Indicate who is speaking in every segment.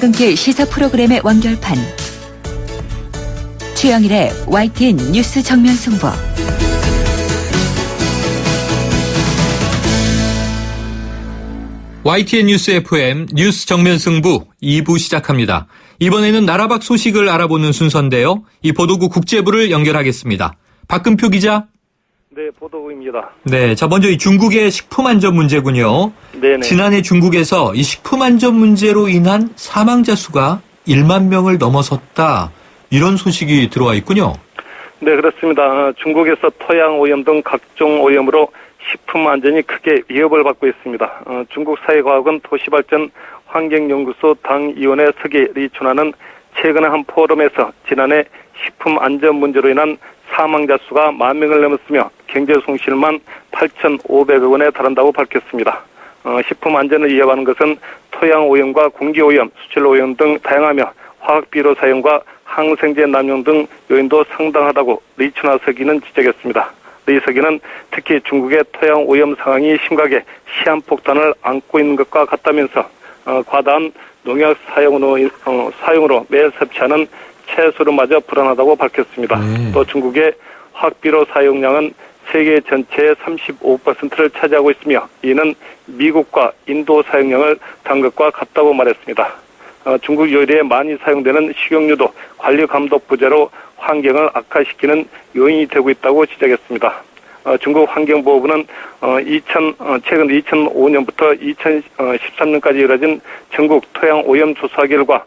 Speaker 1: 퇴근길 시사 프로그램의 완결판. 최영일의 YTN 뉴스 정면 승부.
Speaker 2: YTN 뉴스 FM 뉴스 정면 승부 2부 시작합니다. 이번에는 나라 밖 소식을 알아보는 순서인데요. 이 보도국 국제부를 연결하겠습니다. 박근표 기자.
Speaker 3: 네, 보도국입니다.
Speaker 2: 네, 자 먼저 이 중국의 식품 안전 문제군요.
Speaker 3: 네네.
Speaker 2: 지난해 중국에서 이 식품 안전 문제로 인한 사망자 수가 1만 명을 넘어섰다. 이런 소식이 들어와 있군요.
Speaker 3: 네, 그렇습니다. 중국에서 토양 오염 등 각종 오염으로 식품 안전이 크게 위협을 받고 있습니다. 중국 사회과학원 도시발전 환경연구소 당위원회 서기 리춘하는 최근의 한 포럼에서 지난해 식품 안전 문제로 인한 사망자 수가 1만 명을 넘었으며 경제 손실만 8,500억 원에 달한다고 밝혔습니다. 식품 안전을 위협하는 것은 토양 오염과 공기 오염, 수질 오염 등 다양하며 화학 비료 사용과 항생제 남용 등 요인도 상당하다고 리춘하 서기는 지적했습니다. 리 서기는 특히 중국의 토양 오염 상황이 심각해 시한폭탄을 안고 있는 것과 같다면서 과다한 농약 사용으로 매일 섭취하는 채소로마저 불안하다고 밝혔습니다. 또 중국의 화학비료 사용량은 세계 전체의 35%를 차지하고 있으며 이는 미국과 인도 사용량을 단 것과 같다고 말했습니다. 중국 요리에 많이 사용되는 식용유도 관리 감독 부재로 환경을 악화시키는 요인이 되고 있다고 지적했습니다. 중국 환경보호부는 최근 2005년부터 2013년까지 이뤄진 전국 토양 오염 조사 결과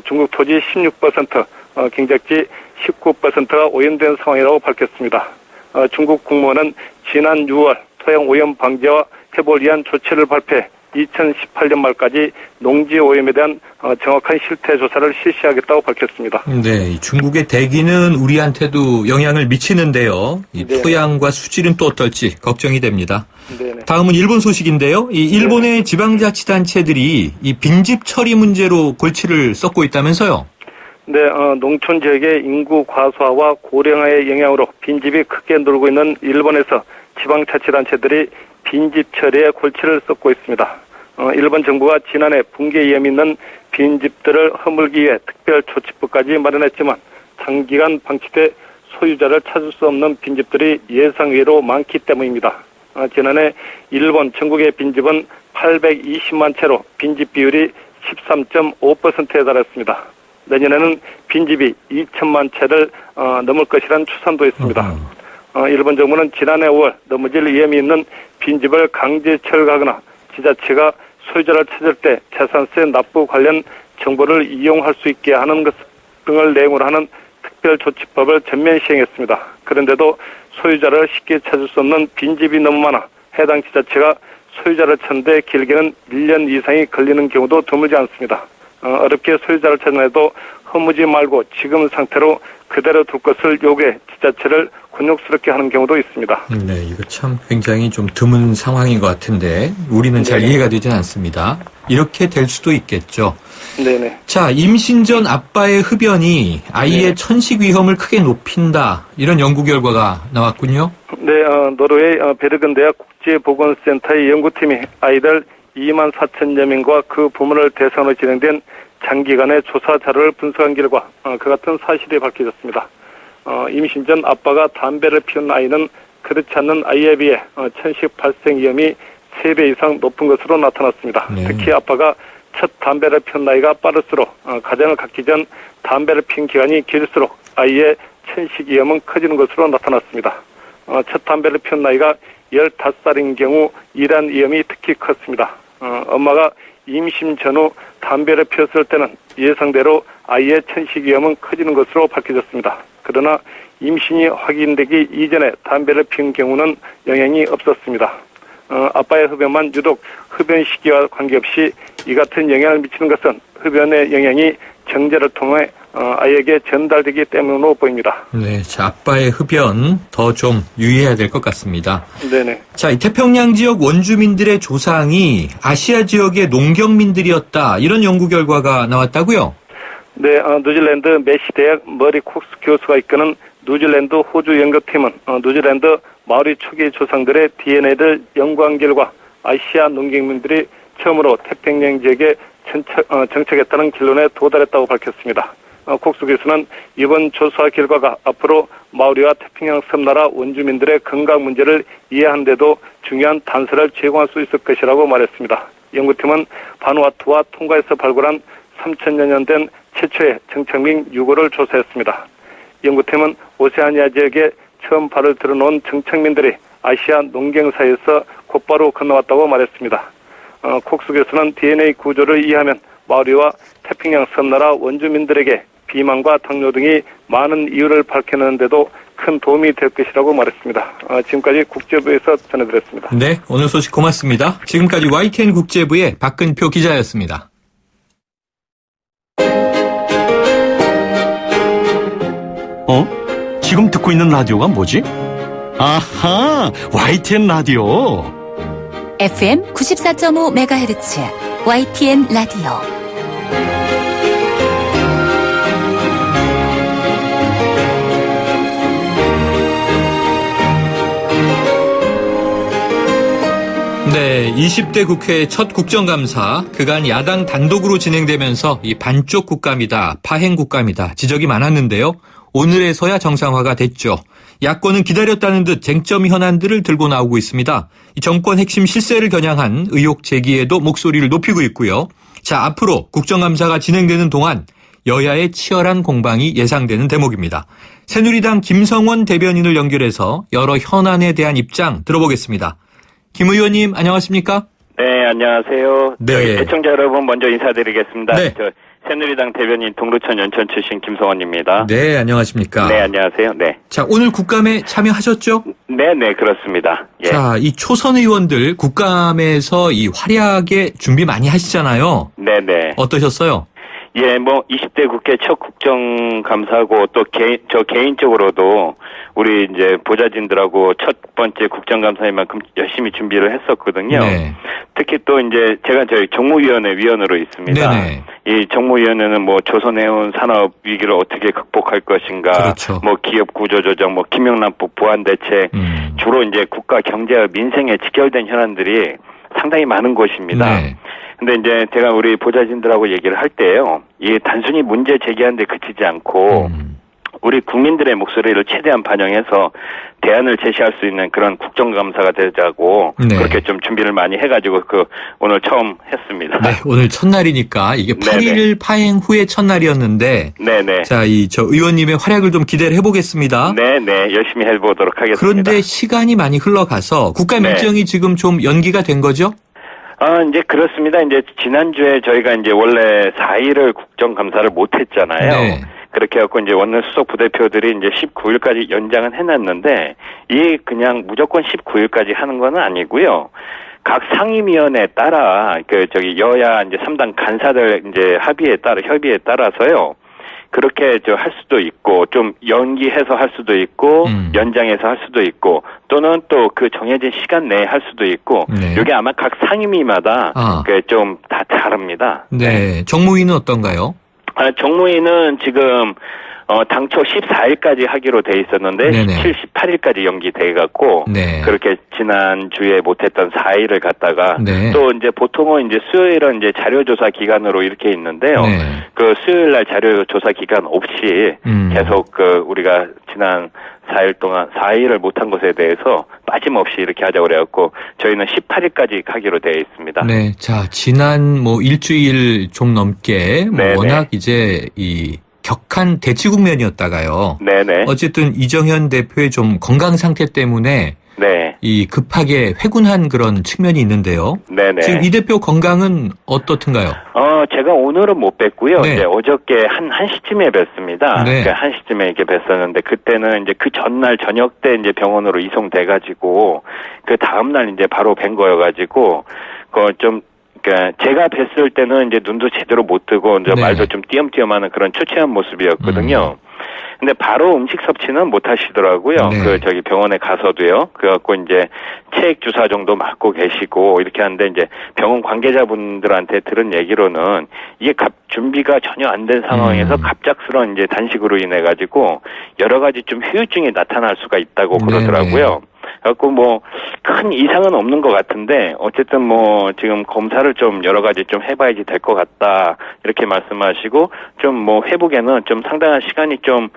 Speaker 3: 중국 토지 16%, 경작지 19%가 오염된 상황이라고 밝혔습니다. 중국 국무원은 지난 6월 토양 오염 방지와 해법을 위한 조치를 발표해 2018년 말까지 농지 오염에 대한 정확한 실태 조사를 실시하겠다고 밝혔습니다.
Speaker 2: 네, 중국의 대기는 우리한테도 영향을 미치는데요. 이
Speaker 3: 네.
Speaker 2: 토양과 수질은 또 어떨지 걱정이 됩니다.
Speaker 3: 네네.
Speaker 2: 다음은 일본 소식인데요. 이 일본의 지방자치단체들이 이 빈집 처리 문제로 골치를 썩고 있다면서요?
Speaker 3: 네, 농촌 지역의 인구 과소화와 고령화의 영향으로 빈집이 크게 늘고 있는 일본에서 지방자치단체들이 빈집 처리에 골치를 썩고 있습니다. 일본 정부가 지난해 붕괴 위험이 있는 빈집들을 허물기 위해 특별 조치법까지 마련했지만 장기간 방치돼 소유자를 찾을 수 없는 빈집들이 예상외로 많기 때문입니다. 지난해 일본 전국의 빈집은 820만 채로 빈집 비율이 13.5%에 달했습니다. 내년에는 빈집이 2천만 채를 넘을 것이라는 추산도 있습니다. 일본 정부는 지난해 5월 넘어질 위험이 있는 빈집을 강제 철거하거나 지자체가 소유자를 찾을 때 재산세 납부 관련 정보를 이용할 수 있게 하는 것 등을 내용으로 하는 특별조치법을 전면 시행했습니다. 그런데도 소유자를 쉽게 찾을 수 없는 빈집이 너무 많아 해당 지자체가 소유자를 찾는데 길게는 1년 이상이 걸리는 경우도 드물지 않습니다. 어렵게 소유자를 찾아내도 허무지 말고 지금 상태로 그대로 둘 것을 요구해 지자체를 곤욕스럽게 하는 경우도 있습니다.
Speaker 2: 네, 이거 참 굉장히 좀 드문 상황인 것 같은데 우리는 잘 이해가 되진 않습니다. 이렇게 될 수도 있겠죠.
Speaker 3: 네네.
Speaker 2: 자, 임신 전 아빠의 흡연이 아이의 천식 위험을 크게 높인다. 이런 연구 결과가 나왔군요.
Speaker 3: 네, 노르웨이 베르근 대학 국제보건센터의 연구팀이 아이들 2만 4천여 명과 그 부모를 대상으로 진행된 장기간의 조사 자료를 분석한 결과 그 같은 사실이 밝혀졌습니다. 임신 전 아빠가 담배를 피운 아이는 그렇지 않는 아이에 비해 천식 발생 위험이 3배 이상 높은 것으로 나타났습니다.
Speaker 2: 네.
Speaker 3: 특히 아빠가 첫 담배를 피운 나이가 빠를수록 가정을 갖기 전 담배를 피운 기간이 길수록 아이의 천식 위험은 커지는 것으로 나타났습니다. 첫 담배를 피운 나이가 15살인 경우 이러한 위험이 특히 컸습니다. 엄마가 임신 전후 담배를 피웠을 때는 예상대로 아이의 천식 위험은 커지는 것으로 밝혀졌습니다. 그러나 임신이 확인되기 이전에 담배를 피운 경우는 영향이 없었습니다. 아빠의 흡연만 유독 흡연 시기와 관계없이 이 같은 영향을 미치는 것은 흡연의 영향이 정제를 통해 아이에게 전달되기 때문으로 보입니다.
Speaker 2: 네, 자, 아빠의 흡연 더 좀 유의해야 될 것 같습니다.
Speaker 3: 네네.
Speaker 2: 자, 이 태평양 지역 원주민들의 조상이 아시아 지역의 농경민들이었다. 이런 연구 결과가 나왔다고요?
Speaker 3: 네, 뉴질랜드 메시 대학 머리 콕스 교수가 이끄는 뉴질랜드 호주 연구팀은 뉴질랜드 마오리 초기 조상들의 DNA를 연구한 결과 아시아 농경민들이 처음으로 태평양 지역에 정착했다는 결론에 도달했다고 밝혔습니다. 콕수 교수는 이번 조사 결과가 앞으로 마오리와 태평양 섬나라 원주민들의 건강 문제를 이해하는 데도 중요한 단서를 제공할 수 있을 것이라고 말했습니다. 연구팀은 바누아투와 통가에서 발굴한 3,000여 년 된 최초의 정착민 유골을 조사했습니다. 연구팀은 오세아니아 지역에 처음 발을 들어놓은 정착민들이 아시아 농경사에서 곧바로 건너왔다고 말했습니다. 콕수 교수는 DNA 구조를 이해하면 마오리와 태평양 섬나라 원주민들에게 비만과 당뇨 등이 많은 이유를 밝혀내는데도 큰 도움이 될 것이라고 말했습니다. 지금까지 국제부에서 전해드렸습니다.
Speaker 2: 네, 오늘 소식 고맙습니다. 지금까지 YTN 국제부의 박근표 기자였습니다.
Speaker 4: 지금 듣고 있는 라디오가 뭐지? 아하, YTN 라디오.
Speaker 1: FM 94.5MHz YTN 라디오.
Speaker 2: 네, 20대 국회 첫 국정감사, 그간 야당 단독으로 진행되면서 이 반쪽 국감이다, 파행 국감이다 지적이 많았는데요. 오늘에서야 정상화가 됐죠. 야권은 기다렸다는 듯 쟁점 현안들을 들고 나오고 있습니다. 이 정권 핵심 실세를 겨냥한 의혹 제기에도 목소리를 높이고 있고요. 자, 앞으로 국정감사가 진행되는 동안 여야의 치열한 공방이 예상되는 대목입니다. 새누리당 김성원 대변인을 연결해서 여러 현안에 대한 입장 들어보겠습니다. 김 의원님 안녕하십니까?
Speaker 5: 네, 안녕하세요.
Speaker 2: 네.
Speaker 5: 시청자 여러분 먼저 인사드리겠습니다.
Speaker 2: 네.
Speaker 5: 저 새누리당 대변인 동두천 연천 출신 김성원입니다.
Speaker 2: 네, 안녕하십니까?
Speaker 5: 네, 안녕하세요. 네.
Speaker 2: 자, 오늘 국감에 참여하셨죠?
Speaker 5: 네, 네, 그렇습니다. 예.
Speaker 2: 자, 이 초선 의원들 국감에서 이 활약에 준비 많이 하시잖아요.
Speaker 5: 네, 네.
Speaker 2: 어떠셨어요?
Speaker 5: 예, 20대 국회 첫 국정감사고 또 저 개인적으로도 우리 이제 보좌진들하고 첫 번째 국정감사인 만큼 열심히 준비를 했었거든요.
Speaker 2: 네.
Speaker 5: 특히 또 이제 제가 저희 정무위원회 위원으로 있습니다.
Speaker 2: 네네.
Speaker 5: 이 정무위원회는 조선해운 산업 위기를 어떻게 극복할 것인가,
Speaker 2: 그렇죠.
Speaker 5: 기업 구조 조정, 김영란법 보완 대책, 주로 이제 국가 경제와 민생에 직결된 현안들이 상당히 많은 곳입니다.
Speaker 2: 네.
Speaker 5: 근데 이제 제가 우리 보좌진들하고 얘기를 할 때요, 이 단순히 문제 제기하는 데 그치지 않고, 우리 국민들의 목소리를 최대한 반영해서 대안을 제시할 수 있는 그런 국정감사가 되자고,
Speaker 2: 네.
Speaker 5: 그렇게 좀 준비를 많이 해가지고 오늘 처음 했습니다.
Speaker 2: 네, 오늘 첫날이니까 이게 8일 파행 후의 첫날이었는데,
Speaker 5: 네네.
Speaker 2: 자, 저 의원님의 활약을 좀 기대를 해보겠습니다.
Speaker 5: 네네, 열심히 해보도록 하겠습니다.
Speaker 2: 그런데 시간이 많이 흘러가서 국감
Speaker 5: 네.
Speaker 2: 일정이 지금 좀 연기가 된 거죠?
Speaker 5: 이제 그렇습니다. 이제 지난주에 저희가 이제 원래 4일을 국정감사를 못 했잖아요.
Speaker 2: 네.
Speaker 5: 그렇게 해갖고 이제 원내수석 부대표들이 이제 19일까지 연장은 해놨는데, 이게 그냥 무조건 19일까지 하는 건 아니고요. 각 상임위원회에 따라, 여야 이제 3당 간사들 이제 협의에 따라서요. 그렇게 할 수도 있고, 좀 연기해서 할 수도 있고, 연장해서 할 수도 있고, 또는 또 그 정해진 시간 내에 할 수도 있고,
Speaker 2: 네.
Speaker 5: 이게 아마 각 상임위마다 좀 다 다릅니다.
Speaker 2: 네. 정무위는 어떤가요?
Speaker 5: 정무위는 지금 당초 14일까지 하기로 돼 있었는데,
Speaker 2: 네네.
Speaker 5: 17, 18일까지 연기돼 갖고,
Speaker 2: 네.
Speaker 5: 그렇게 지난주에 못했던 4일을 갖다가,
Speaker 2: 네.
Speaker 5: 또 이제 보통은 이제 수요일은 이제 자료조사 기간으로 이렇게 있는데요.
Speaker 2: 네.
Speaker 5: 그 수요일 날 자료조사 기간 없이 계속 우리가 지난 4일 동안 4일을 못한 것에 대해서 빠짐없이 이렇게 하자고 그래갖고, 저희는 18일까지 하기로 되어 있습니다.
Speaker 2: 네. 자, 지난 일주일 좀 넘게
Speaker 5: 네네.
Speaker 2: 워낙 이제 격한 대치 국면이었다가요.
Speaker 5: 네네.
Speaker 2: 어쨌든 이정현 대표의 좀 건강 상태 때문에
Speaker 5: 네.
Speaker 2: 급하게 회군한 그런 측면이 있는데요.
Speaker 5: 네네.
Speaker 2: 지금 이 대표 건강은 어떻든가요?
Speaker 5: 제가 오늘은 못 뵀고요.
Speaker 2: 네.
Speaker 5: 이제 어저께 한 시쯤에 뵀습니다.
Speaker 2: 네.
Speaker 5: 그러니까 1시쯤에 이렇게 뵀었는데, 그때는 이제 그 전날 저녁 때 이제 병원으로 이송돼가지고, 그 다음날 이제 바로 뵌 거여가지고, 그러니까 제가 뵀을 때는 이제 눈도 제대로 못 뜨고, 이제
Speaker 2: 네.
Speaker 5: 말도 좀 띄엄띄엄하는 그런 초췌한 모습이었거든요. 근데 바로 음식 섭취는 못 하시더라고요.
Speaker 2: 네.
Speaker 5: 병원에 가서도요. 그래갖고 이제 체액 주사 정도 맞고 계시고 이렇게 하는데, 이제 병원 관계자분들한테 들은 얘기로는 이게 준비가 전혀 안 된 상황에서 갑작스러운 이제 단식으로 인해 가지고 여러 가지 좀 후유증이 나타날 수가 있다고 그러더라고요. 그래갖고 뭐 큰 이상은 없는 것 같은데 어쨌든 뭐 지금 검사를 좀 여러 가지 좀 해봐야지 될 것 같다 이렇게 말씀하시고 좀 뭐 회복에는 좀 상당한 시간이 좀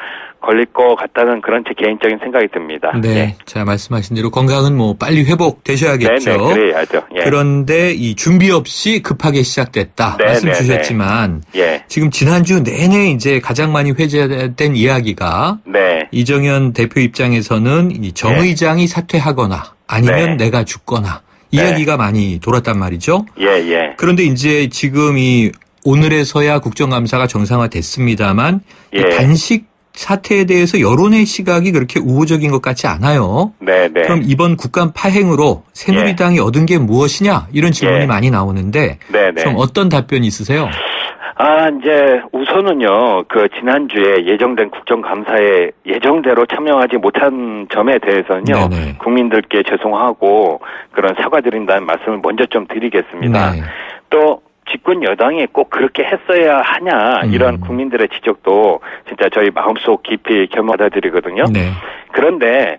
Speaker 5: 걸릴 것 같다는 그런 제 개인적인 생각이 듭니다.
Speaker 2: 네.
Speaker 5: 예.
Speaker 2: 자, 말씀하신 대로 건강은 뭐 빨리 회복되셔야겠죠.
Speaker 5: 네네, 그래야죠. 예.
Speaker 2: 그런데 이 준비 없이 급하게 시작됐다.
Speaker 5: 네,
Speaker 2: 말씀
Speaker 5: 네,
Speaker 2: 주셨지만
Speaker 5: 예.
Speaker 2: 지금 지난주 내내 이제 가장 많이 회자된 이야기가
Speaker 5: 네.
Speaker 2: 이정현 대표 입장에서는 이 정 의장이 사퇴하거나 아니면
Speaker 5: 네.
Speaker 2: 내가 죽거나
Speaker 5: 네.
Speaker 2: 이야기가 많이 돌았단 말이죠.
Speaker 5: 예, 예.
Speaker 2: 그런데 이제 지금 이 오늘에서야 국정감사가 정상화됐습니다만 이
Speaker 5: 예.
Speaker 2: 단식 사태에 대해서 여론의 시각이 그렇게 우호적인 것 같지 않아요.
Speaker 5: 네, 네.
Speaker 2: 그럼 이번 국감 파행으로 새누리당이 얻은 게 무엇이냐 이런 질문이
Speaker 5: 예.
Speaker 2: 많이 나오는데
Speaker 5: 네, 네.
Speaker 2: 좀 어떤 답변이 있으세요?
Speaker 5: 이제 우선은요, 그 지난주에 예정된 국정감사에 예정대로 참여하지 못한 점에 대해서는요,
Speaker 2: 네네.
Speaker 5: 국민들께 죄송하고 그런 사과드린다는 말씀을 먼저 좀 드리겠습니다.
Speaker 2: 네.
Speaker 5: 또 집권 여당이 꼭 그렇게 했어야 하냐 이런 국민들의 지적도 진짜 저희 마음속 깊이 받아들이거든요.
Speaker 2: 네.
Speaker 5: 그런데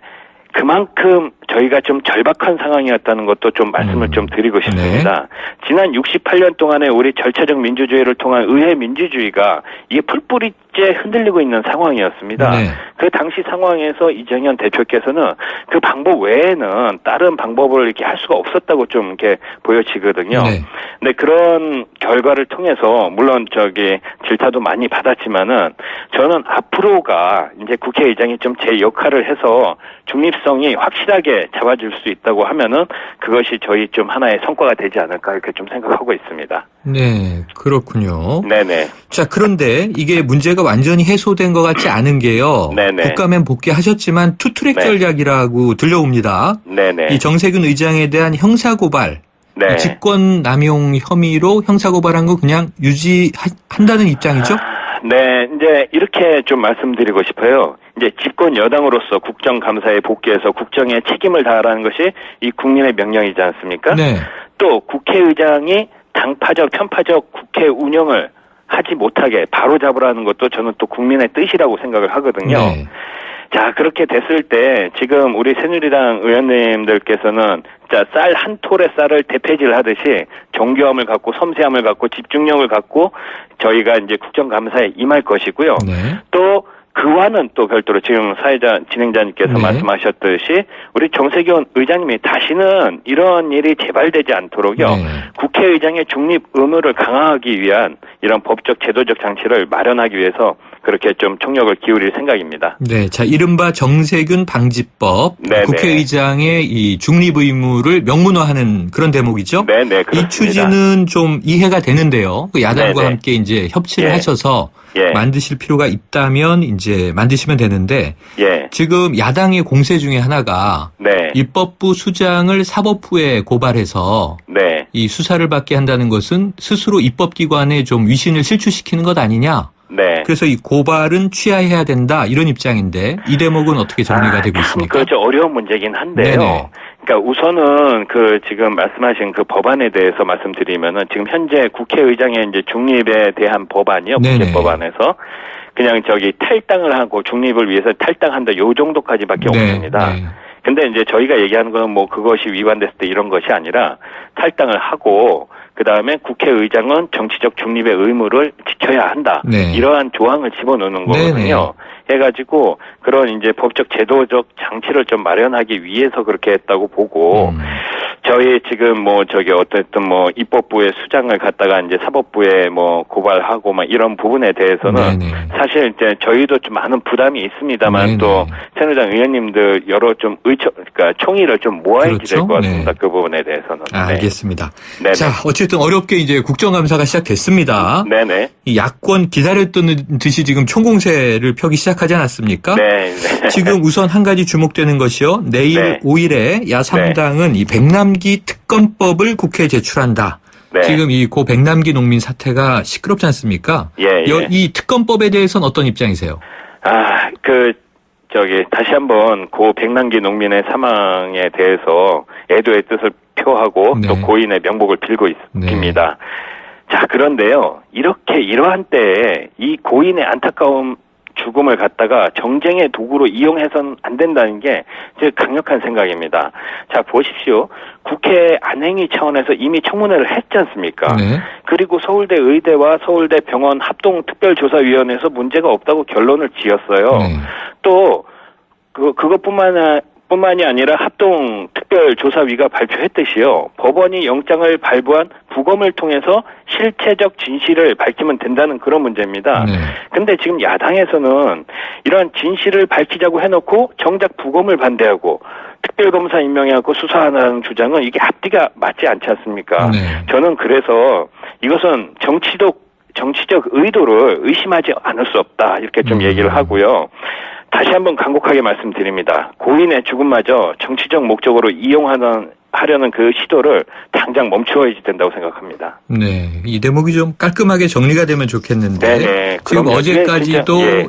Speaker 5: 그만큼 저희가 좀 절박한 상황이었다는 것도 좀 말씀을 좀 드리고 싶습니다. 지난 68년 동안에 우리 절차적 민주주의를 통한 의회 민주주의가 이게 풀뿌리째 흔들리고 있는 상황이었습니다.
Speaker 2: 네.
Speaker 5: 그 당시 상황에서 이정현 대표께서는 그 방법 외에는 다른 방법을 이렇게 할 수가 없었다고 좀 이렇게 보여지거든요.
Speaker 2: 네.
Speaker 5: 근데 그런 결과를 통해서 물론 질타도 많이 받았지만은 저는 앞으로가 이제 국회의장이 좀 제 역할을 해서 중립성이 확실하게 잡아줄 수 있다고 하면은 그것이 저희 좀 하나의 성과가 되지 않을까 이렇게 좀 생각하고 있습니다.
Speaker 2: 네, 그렇군요.
Speaker 5: 네네.
Speaker 2: 자, 그런데 이게 문제가 완전히 해소된 것 같지 않은 게요.
Speaker 5: 네네.
Speaker 2: 국감엔 복귀하셨지만 투트랙
Speaker 5: 네.
Speaker 2: 전략이라고 들려옵니다.
Speaker 5: 네네.
Speaker 2: 이 정세균 의장에 대한 형사고발,
Speaker 5: 네.
Speaker 2: 직권 남용 혐의로 형사고발한 거 그냥 유지한다는 입장이죠?
Speaker 5: 네, 이제 이렇게 좀 말씀드리고 싶어요. 이제 집권 여당으로서 국정감사에 복귀해서 국정에 책임을 다하라는 것이 이 국민의 명령이지 않습니까?
Speaker 2: 네.
Speaker 5: 또 국회의장이 당파적, 편파적 국회 운영을 하지 못하게 바로잡으라는 것도 저는 또 국민의 뜻이라고 생각을 하거든요.
Speaker 2: 네.
Speaker 5: 자, 그렇게 됐을 때 지금 우리 새누리당 의원님들께서는 자, 쌀 한 톨의 쌀을 대패질 하듯이 정교함을 갖고 섬세함을 갖고 집중력을 갖고 저희가 이제 국정감사에 임할 것이고요.
Speaker 2: 네.
Speaker 5: 또 그와는 또 별도로 지금 사회자 진행자님께서
Speaker 2: 네.
Speaker 5: 말씀하셨듯이 우리 정세균 의장님이 다시는 이런 일이 재발되지 않도록요.
Speaker 2: 네.
Speaker 5: 국회의장의 중립 의무를 강화하기 위한 이런 법적 제도적 장치를 마련하기 위해서 그렇게 좀 총력을 기울일 생각입니다.
Speaker 2: 네. 자, 이른바 정세균 방지법.
Speaker 5: 네네.
Speaker 2: 국회의장의 이 중립 의무를 명문화하는 그런 대목이죠?
Speaker 5: 네네, 그렇습니다.
Speaker 2: 이 추진은 좀 이해가 되는데요. 그 야당과
Speaker 5: 네네.
Speaker 2: 함께 이제 협치를
Speaker 5: 예.
Speaker 2: 하셔서
Speaker 5: 예.
Speaker 2: 만드실 필요가 있다면 이제 만드시면 되는데
Speaker 5: 예.
Speaker 2: 지금 야당의 공세 중에 하나가
Speaker 5: 네.
Speaker 2: 입법부 수장을 사법부에 고발해서
Speaker 5: 네.
Speaker 2: 이 수사를 받게 한다는 것은 스스로 입법기관에 좀 위신을 실추시키는 것 아니냐.
Speaker 5: 네.
Speaker 2: 그래서 이 고발은 취하해야 된다 이런 입장인데 이 대목은 어떻게 정리가 되고
Speaker 5: 참
Speaker 2: 있습니까?
Speaker 5: 그렇죠. 어려운 문제긴 한데요.
Speaker 2: 네네.
Speaker 5: 그러니까 우선은 그 지금 말씀하신 그 법안에 대해서 말씀드리면은 지금 현재 국회의장의 이제 중립에 대한 법안이요.
Speaker 2: 네네.
Speaker 5: 국회법안에서 그냥 탈당을 하고 중립을 위해서 탈당한다 요 정도까지밖에
Speaker 2: 네,
Speaker 5: 없습니다.
Speaker 2: 네.
Speaker 5: 근데 이제 저희가 얘기하는 건 뭐 그것이 위반됐을 때 이런 것이 아니라 탈당을 하고 그다음에 국회의장은 정치적 중립의 의무를 지켜야 한다.
Speaker 2: 네.
Speaker 5: 이러한 조항을 집어넣는 거거든요. 해가지고 그런 이제 법적 제도적 장치를 좀 마련하기 위해서 그렇게 했다고 보고 저희 지금 어쨌든 입법부의 수장을 갖다가 이제 사법부에 고발하고 이런 부분에 대해서는
Speaker 2: 네네.
Speaker 5: 사실 이제 저희도 좀 많은 부담이 있습니다만
Speaker 2: 네네.
Speaker 5: 또 새누리당 의원님들 여러 좀 그러니까 총의를 좀 모아야지
Speaker 2: 그렇죠.
Speaker 5: 될 것 같습니다.
Speaker 2: 네.
Speaker 5: 그 부분에 대해서는.
Speaker 2: 아, 알겠습니다.
Speaker 5: 네네.
Speaker 2: 자, 어쨌든 어렵게 이제 국정감사가 시작됐습니다.
Speaker 5: 네네.
Speaker 2: 이 야권 기다렸던 듯이 지금 총공세를 펴기 시작하지 않았습니까?
Speaker 5: 네.
Speaker 2: 지금 우선 한 가지 주목되는 것이요. 내일
Speaker 5: 네.
Speaker 2: 5일에 야3당은 이 백남기 특검법을 국회에 제출한다.
Speaker 5: 네.
Speaker 2: 지금 이 고 백남기 농민 사태가 시끄럽지 않습니까?
Speaker 5: 예.
Speaker 2: 이 특검법에 대해서는 어떤 입장이세요?
Speaker 5: 다시 한번 고 백남기 농민의 사망에 대해서 애도의 뜻을 표하고
Speaker 2: 네.
Speaker 5: 또 고인의 명복을 빌고 있습니다.
Speaker 2: 네.
Speaker 5: 자, 그런데요. 이러한 때에 이 고인의 안타까움 죽음을 갖다가 정쟁의 도구로 이용해서는 안 된다는 게 제 강력한 생각입니다. 자, 보십시오. 국회 안행위 차원에서 이미 청문회를 했지 않습니까?
Speaker 2: 네. 그리고
Speaker 5: 서울대 의대와 서울대 병원 합동특별조사위원회에서 문제가 없다고 결론을 지었어요.
Speaker 2: 네.
Speaker 5: 또 그것뿐만이 아니라 합동특별조사위가 발표했듯이요. 법원이 영장을 발부한 부검을 통해서 실체적 진실을 밝히면 된다는 그런 문제입니다.
Speaker 2: 네.
Speaker 5: 근데 지금 야당에서는 이런 진실을 밝히자고 해놓고 정작 부검을 반대하고 특별검사 임명해갖고 수사하는 주장은 이게 앞뒤가 맞지 않지 않습니까?
Speaker 2: 네.
Speaker 5: 저는 그래서 이것은 정치적 의도를 의심하지 않을 수 없다. 이렇게 좀 얘기를 하고요. 다시 한번 간곡하게 말씀드립니다. 고인의 죽음마저 정치적 목적으로 하려는 그 시도를 당장 멈추어야 된다고 생각합니다.
Speaker 2: 네, 이 대목이 좀 깔끔하게 정리가 되면 좋겠는데
Speaker 5: 네네,
Speaker 2: 지금
Speaker 5: 그럼요.
Speaker 2: 어제까지도
Speaker 5: 예.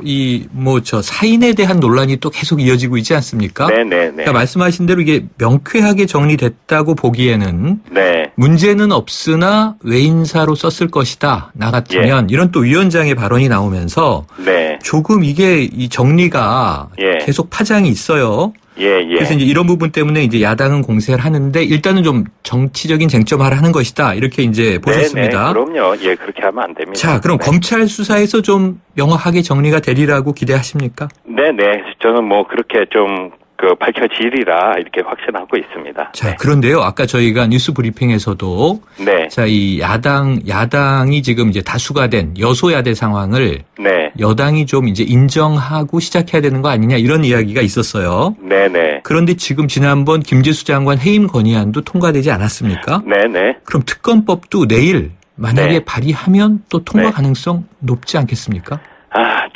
Speaker 2: 사인에 대한 논란이 또 계속 이어지고 있지 않습니까?
Speaker 5: 네네네.
Speaker 2: 그러니까 말씀하신 대로 이게 명쾌하게 정리됐다고 보기에는
Speaker 5: 네.
Speaker 2: 문제는 없으나 외인사로 썼을 것이다. 나 같으면 이런 또 위원장의 발언이 나오면서
Speaker 5: 네.
Speaker 2: 조금 이게 이 정리가
Speaker 5: 예.
Speaker 2: 계속 파장이 있어요.
Speaker 5: 예.
Speaker 2: 그래서 이제 이런 부분 때문에 이제 야당은 공세를 하는데 일단은 좀 정치적인 쟁점화를 하는 것이다. 이렇게 이제 보셨습니다.
Speaker 5: 네네. 그럼요. 예, 그렇게 하면 안 됩니다.
Speaker 2: 자, 그럼
Speaker 5: 네.
Speaker 2: 검찰 수사에서 좀 명확하게 정리가 되리라고 기대하십니까?
Speaker 5: 네네. 저는 뭐 그렇게 좀 밝혀지리라 이렇게 확신하고 있습니다.
Speaker 2: 자, 그런데요. 아까 저희가 뉴스 브리핑에서도
Speaker 5: 네.
Speaker 2: 자, 이 야당이 지금 이제 다수가 된 여소야대 상황을
Speaker 5: 네.
Speaker 2: 여당이 좀 이제 인정하고 시작해야 되는 거 아니냐 이런 이야기가 있었어요.
Speaker 5: 네네.
Speaker 2: 그런데 지금 지난번 김재수 장관 해임 건의안도 통과되지 않았습니까?
Speaker 5: 네네.
Speaker 2: 그럼 특검법도 내일 만약에
Speaker 5: 네.
Speaker 2: 발의하면 또 통과
Speaker 5: 네.
Speaker 2: 가능성 높지 않겠습니까?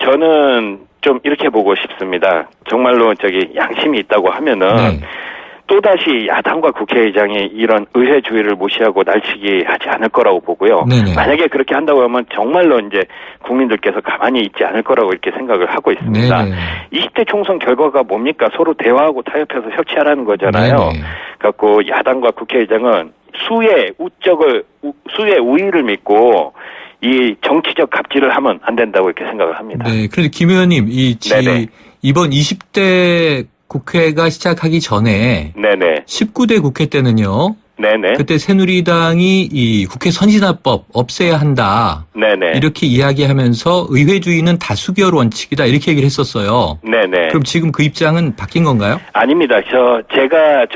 Speaker 5: 저는 좀 이렇게 보고 싶습니다. 정말로 양심이 있다고 하면은
Speaker 2: 네.
Speaker 5: 또다시 야당과 국회의장이 이런 의회주의를 무시하고 날치기 하지 않을 거라고 보고요.
Speaker 2: 네네.
Speaker 5: 만약에 그렇게 한다고 하면 정말로 이제 국민들께서 가만히 있지 않을 거라고 이렇게 생각을 하고 있습니다.
Speaker 2: 네네.
Speaker 5: 20대 총선 결과가 뭡니까? 서로 대화하고 타협해서 협치하라는 거잖아요.
Speaker 2: 네네.
Speaker 5: 그래갖고 야당과 국회의장은 수의 우위를 믿고 이 정치적 갑질을 하면 안 된다고 이렇게 생각을 합니다.
Speaker 2: 네. 그런데 김 의원님,
Speaker 5: 네네.
Speaker 2: 이번 20대 국회가 시작하기 전에
Speaker 5: 네네.
Speaker 2: 19대 국회 때는요.
Speaker 5: 네네.
Speaker 2: 그때 새누리당이 이 국회 선진화법 없애야 한다.
Speaker 5: 네네.
Speaker 2: 이렇게 이야기하면서 의회주의는 다수결 원칙이다. 이렇게 얘기를 했었어요.
Speaker 5: 네네.
Speaker 2: 그럼 지금 그 입장은 바뀐 건가요?
Speaker 5: 아닙니다. 제가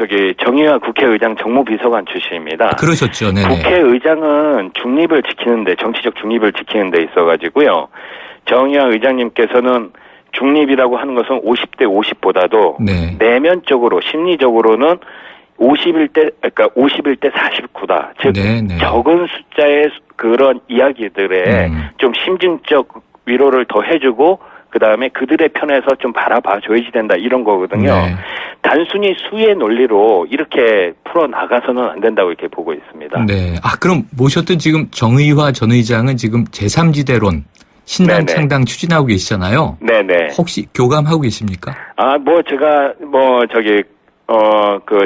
Speaker 5: 정의화 국회의장 정무비서관 출신입니다.
Speaker 2: 그러셨죠. 네네.
Speaker 5: 국회의장은 정치적 중립을 지키는 데 있어가지고요. 정의화 의장님께서는 중립이라고 하는 것은 50대 50보다도
Speaker 2: 네.
Speaker 5: 내면적으로 심리적으로는 51대 49다. 즉
Speaker 2: 네네.
Speaker 5: 적은 숫자의 그런 이야기들에 좀 심증적 위로를 더 해주고 그다음에 그들의 편에서 좀 바라봐 줘야지 된다 이런 거거든요.
Speaker 2: 네.
Speaker 5: 단순히 수의 논리로 이렇게 풀어 나가서는 안 된다고 이렇게 보고 있습니다.
Speaker 2: 네. 그럼 모셨던 지금 정의화 전 의장은 지금 제3지대론 신당
Speaker 5: 네네.
Speaker 2: 창당 추진하고 계시잖아요.
Speaker 5: 네네.
Speaker 2: 혹시 교감하고 계십니까?
Speaker 5: 제가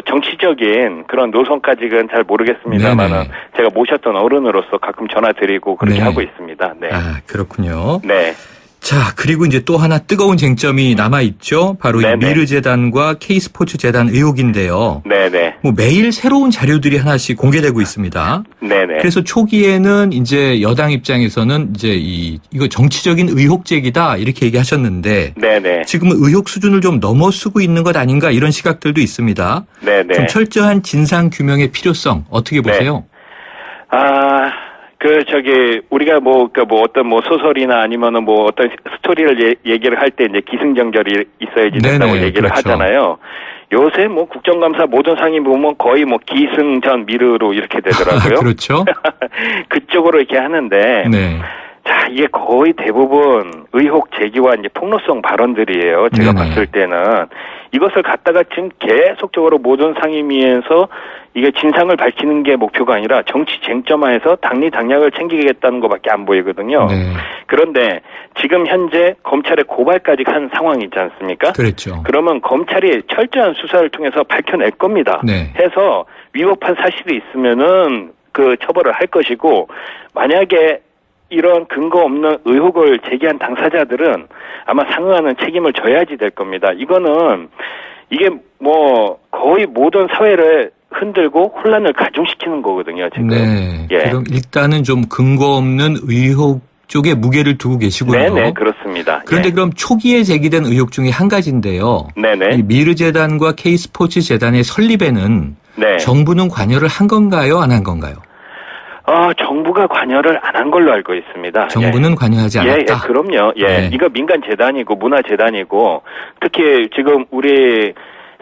Speaker 5: 정치적인 그런 노선까지는 잘 모르겠습니다만은
Speaker 2: 네네.
Speaker 5: 제가 모셨던 어른으로서 가끔 전화 드리고 그렇게
Speaker 2: 네.
Speaker 5: 하고 있습니다. 네.
Speaker 2: 그렇군요.
Speaker 5: 네.
Speaker 2: 자, 그리고 이제 또 하나 뜨거운 쟁점이 남아있죠. 바로 이
Speaker 5: 네네.
Speaker 2: 미르재단과 K스포츠재단 의혹인데요.
Speaker 5: 네네.
Speaker 2: 매일 새로운 자료들이 하나씩 공개되고 있습니다.
Speaker 5: 네네.
Speaker 2: 그래서 초기에는 이제 여당 입장에서는 이제 이거 정치적인 의혹 제기다 이렇게 얘기하셨는데
Speaker 5: 네네.
Speaker 2: 지금은 의혹 수준을 좀 넘어서고 있는 것 아닌가 이런 시각들도 있습니다.
Speaker 5: 네네.
Speaker 2: 좀 철저한 진상 규명의 필요성 어떻게 보세요?
Speaker 5: 우리가 어떤 소설이나 아니면은 어떤 스토리를 얘기를 할 때 이제 기승전결이 있어야지 된다고
Speaker 2: 네네,
Speaker 5: 얘기를
Speaker 2: 그렇죠.
Speaker 5: 하잖아요. 요새 국정감사 모든 상임 보면 거의 기승전 미르로 이렇게 되더라고요.
Speaker 2: 그렇죠.
Speaker 5: 그쪽으로 이렇게 하는데.
Speaker 2: 네.
Speaker 5: 자, 이게 거의 대부분 의혹 제기와 이제 폭로성 발언들이에요. 제가
Speaker 2: 네네.
Speaker 5: 봤을 때는. 이것을 갖다가 지금 계속적으로 모든 상임위에서 이게 진상을 밝히는 게 목표가 아니라 정치 쟁점화해서 당리당략을 챙기겠다는 것밖에 안 보이거든요.
Speaker 2: 네.
Speaker 5: 그런데 지금 현재 검찰에 고발까지 한 상황이 있지 않습니까?
Speaker 2: 그렇죠.
Speaker 5: 그러면 검찰이 철저한 수사를 통해서 밝혀낼 겁니다.
Speaker 2: 네.
Speaker 5: 해서 위법한 사실이 있으면은 그 처벌을 할 것이고 만약에 이런 근거 없는 의혹을 제기한 당사자들은 아마 상응하는 책임을 져야지 될 겁니다. 이게 뭐 거의 모든 사회를 흔들고 혼란을 가중시키는 거거든요, 지금.
Speaker 2: 네.
Speaker 5: 예.
Speaker 2: 그럼 일단은 좀 근거 없는 의혹 쪽에 무게를 두고 계시군요.
Speaker 5: 네네, 그렇습니다.
Speaker 2: 그런데
Speaker 5: 예.
Speaker 2: 그럼 초기에 제기된 의혹 중에 한 가지인데요.
Speaker 5: 네네.
Speaker 2: 이 미르재단과 K스포츠재단의 설립에는
Speaker 5: 네.
Speaker 2: 정부는 관여를 한 건가요, 안 한 건가요?
Speaker 5: 정부가 관여를 안 한 걸로 알고 있습니다.
Speaker 2: 정부는 관여하지
Speaker 5: 예,
Speaker 2: 않았다.
Speaker 5: 예, 그럼요. 예,
Speaker 2: 네.
Speaker 5: 이거 민간재단이고 문화재단이고 특히 지금 우리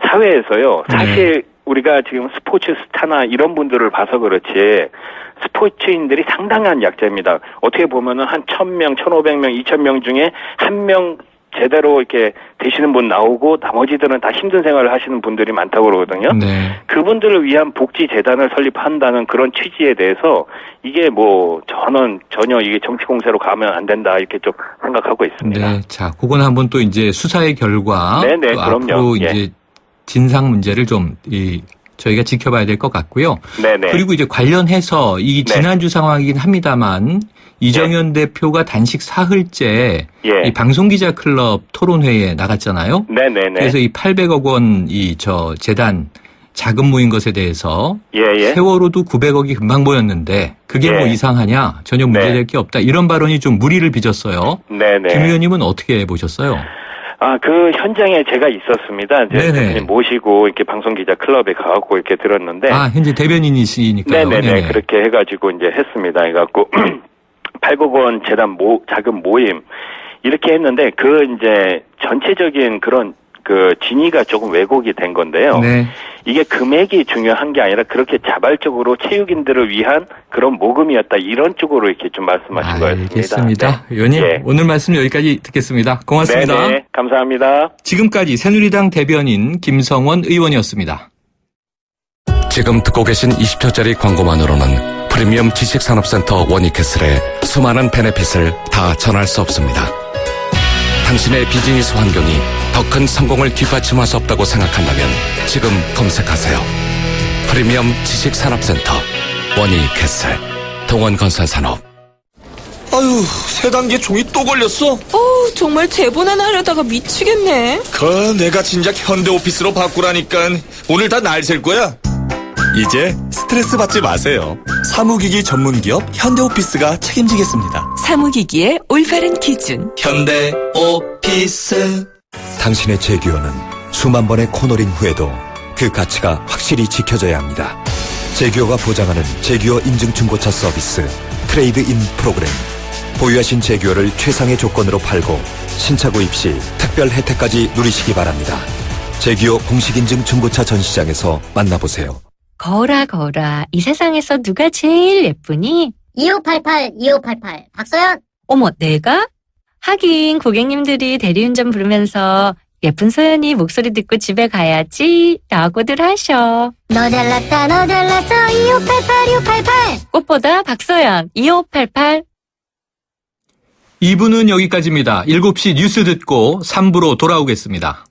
Speaker 5: 사회에서요. 사실 우리가 지금 스포츠 스타나 이런 분들을 봐서 그렇지 스포츠인들이 상당한 약자입니다. 어떻게 보면은 한 1,000명, 1,500명, 2,000명 중에 한 명 제대로 이렇게 되시는 분 나오고 나머지들은 다 힘든 생활을 하시는 분들이 많다고 그러거든요.
Speaker 2: 네.
Speaker 5: 그분들을 위한 복지재단을 설립한다는 그런 취지에 대해서 이게 뭐 저는 전혀 이게 정치공세로 가면 안 된다 이렇게 좀 생각하고 있습니다.
Speaker 2: 네. 자, 그건 한번 또 이제 수사의 결과
Speaker 5: 네네,
Speaker 2: 또
Speaker 5: 그럼요.
Speaker 2: 앞으로
Speaker 5: 예.
Speaker 2: 이제 진상 문제를 좀 저희가 지켜봐야 될 것 같고요.
Speaker 5: 네네.
Speaker 2: 그리고 이제 관련해서 이
Speaker 5: 네.
Speaker 2: 지난주 상황이긴 합니다만 이정현 대표가 단식 사흘째
Speaker 5: 예.
Speaker 2: 이 방송기자 클럽 토론회에 나갔잖아요.
Speaker 5: 네네네.
Speaker 2: 그래서 이 800억 원 재단 자금 모인 것에 대해서
Speaker 5: 예예.
Speaker 2: 세월호도 900억이 금방 모였는데 그게 뭐
Speaker 5: 예.
Speaker 2: 이상하냐 전혀 문제될 게 없다 이런 발언이 좀 무리를 빚었어요.
Speaker 5: 네네.
Speaker 2: 김 의원님은 어떻게 보셨어요?
Speaker 5: 그 현장에 제가 있었습니다. 이제
Speaker 2: 네네.
Speaker 5: 대표님 모시고 이렇게 방송기자 클럽에 가갖고 이렇게 들었는데.
Speaker 2: 현재 대변인이시니까요.
Speaker 5: 네네네. 그렇게 해가지고 이제 했습니다. 해갖고 800억 원 재단 자금 모임 이렇게 했는데 이제 전체적인 그런 진위가 조금 왜곡이 된 건데요.
Speaker 2: 네.
Speaker 5: 이게 금액이 중요한 게 아니라 그렇게 자발적으로 체육인들을 위한 그런 모금이었다 이런 쪽으로 이렇게 좀 말씀하신 거였습니다.
Speaker 2: 알겠습니다.
Speaker 5: 네.
Speaker 2: 의원님
Speaker 5: 예.
Speaker 2: 오늘 말씀 여기까지 듣겠습니다. 고맙습니다.
Speaker 5: 네네. 감사합니다.
Speaker 2: 지금까지 새누리당 대변인 김성원 의원이었습니다.
Speaker 6: 지금 듣고 계신 20초짜리 광고만으로는 프리미엄 지식산업센터 워니캐슬의 수많은 베네핏을 다 전할 수 없습니다. 당신의 비즈니스 환경이 더 큰 성공을 뒷받침할 수 없다고 생각한다면 지금 검색하세요. 프리미엄 지식산업센터 워니캐슬 동원건설산업.
Speaker 7: 아유, 세 단계 종이 또 걸렸어?
Speaker 8: 정말 재본하나 하려다가 미치겠네.
Speaker 7: 내가 진작 현대오피스로 바꾸라니까 오늘 다 날 셀 거야. 이제 스트레스 받지 마세요. 사무기기 전문기업 현대오피스가 책임지겠습니다.
Speaker 8: 사무기기의 올바른 기준.
Speaker 7: 현대오피스.
Speaker 9: 당신의 재규어는 수만 번의 코너링 후에도 그 가치가 확실히 지켜져야 합니다. 재규어가 보장하는 재규어 인증 중고차 서비스 트레이드 인 프로그램. 보유하신 재규어를 최상의 조건으로 팔고 신차 구입 시 특별 혜택까지 누리시기 바랍니다. 재규어 공식 인증 중고차 전시장에서 만나보세요.
Speaker 10: 거라 이 세상에서 누가 제일 예쁘니?
Speaker 11: 2588 박서연.
Speaker 10: 어머, 내가? 하긴 고객님들이 대리운전 부르면서 예쁜 소연이 목소리 듣고 집에 가야지 라고들 하셔.
Speaker 11: 너 잘났어 2588
Speaker 10: 꽃보다 박소연 2588.
Speaker 2: 2부는 여기까지입니다. 7시 뉴스 듣고 3부로 돌아오겠습니다.